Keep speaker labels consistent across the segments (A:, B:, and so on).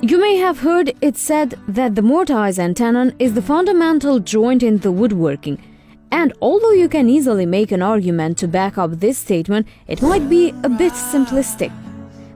A: You may have heard it said that the mortise and tenon is the fundamental joint in the woodworking. And although you can easily make an argument to back up this statement, it might be a bit simplistic.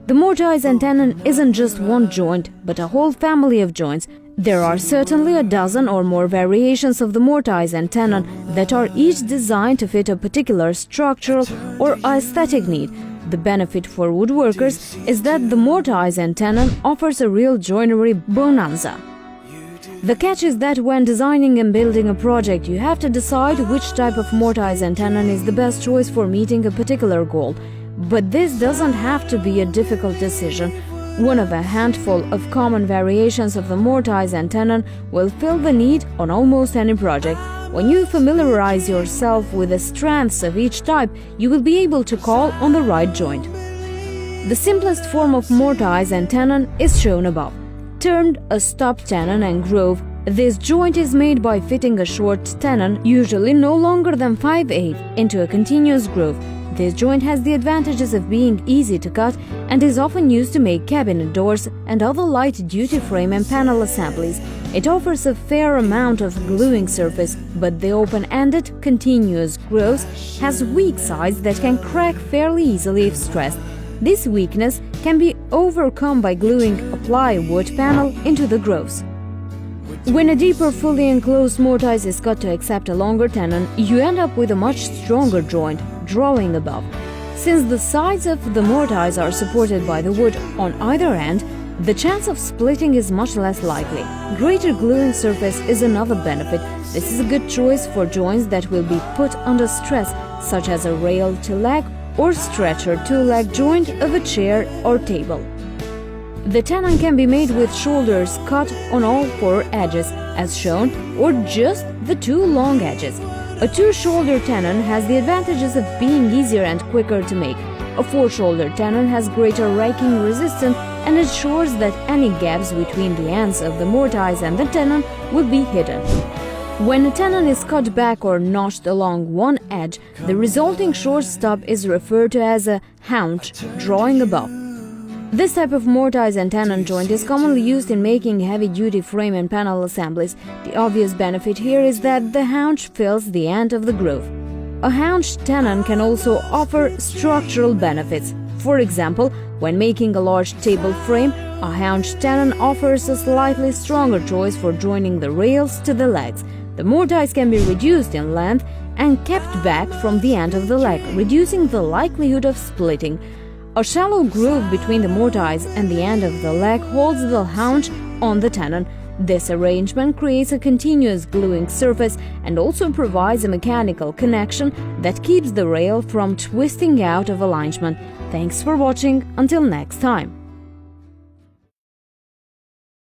A: The mortise and tenon isn't just one joint, but a whole family of joints. There are certainly a dozen or more variations of the mortise and tenon that are each designed to fit a particular structural or aesthetic need. The benefit for woodworkers is that the mortise and tenon offers a real joinery bonanza. The catch is that when designing and building a project, you have to decide which type of mortise and tenon is the best choice for meeting a particular goal. But this doesn't have to be a difficult decision. One of a handful of common variations of the mortise and tenon will fill the need on almost any project. When you familiarize yourself with the strengths of each type, you will be able to call on the right joint. The simplest form of mortise and tenon is shown above. Termed a stop tenon and groove, this joint is made by fitting a short tenon, usually no longer than 5/8, into a continuous groove. This joint has the advantages of being easy to cut and is often used to make cabinet doors and other light-duty frame and panel assemblies. It offers a fair amount of gluing surface, but the open-ended, continuous grooves has weak sides that can crack fairly easily if stressed. This weakness can be overcome by gluing a plywood panel into the grooves. When a deeper, fully enclosed mortise is cut to accept a longer tenon, you end up with a much stronger joint, drawing above. Since the sides of the mortise are supported by the wood on either end, the chance of splitting is much less likely. Greater gluing surface is another benefit. This is a good choice for joints that will be put under stress, such as a rail to leg or stretcher to leg joint of a chair or table. The tenon can be made with shoulders cut on all four edges, as shown, or just the two long edges. A two-shoulder tenon has the advantages of being easier and quicker to make. A four-shoulder tenon has greater raking resistance and ensures that any gaps between the ends of the mortise and the tenon will be hidden. When a tenon is cut back or notched along one edge, the resulting short stub is referred to as a haunch, drawing above. This type of mortise and tenon joint is commonly used in making heavy-duty frame and panel assemblies. The obvious benefit here is that the haunch fills the end of the groove. A haunched tenon can also offer structural benefits. For example, when making a large table frame, a haunched tenon offers a slightly stronger choice for joining the rails to the legs. The mortise can be reduced in length and kept back from the end of the leg, reducing the likelihood of splitting. A shallow groove between the mortise and the end of the leg holds the haunch on the tenon. This arrangement creates a continuous gluing surface and also provides a mechanical connection that keeps the rail from twisting out of alignment. Thanks for watching. Until next time.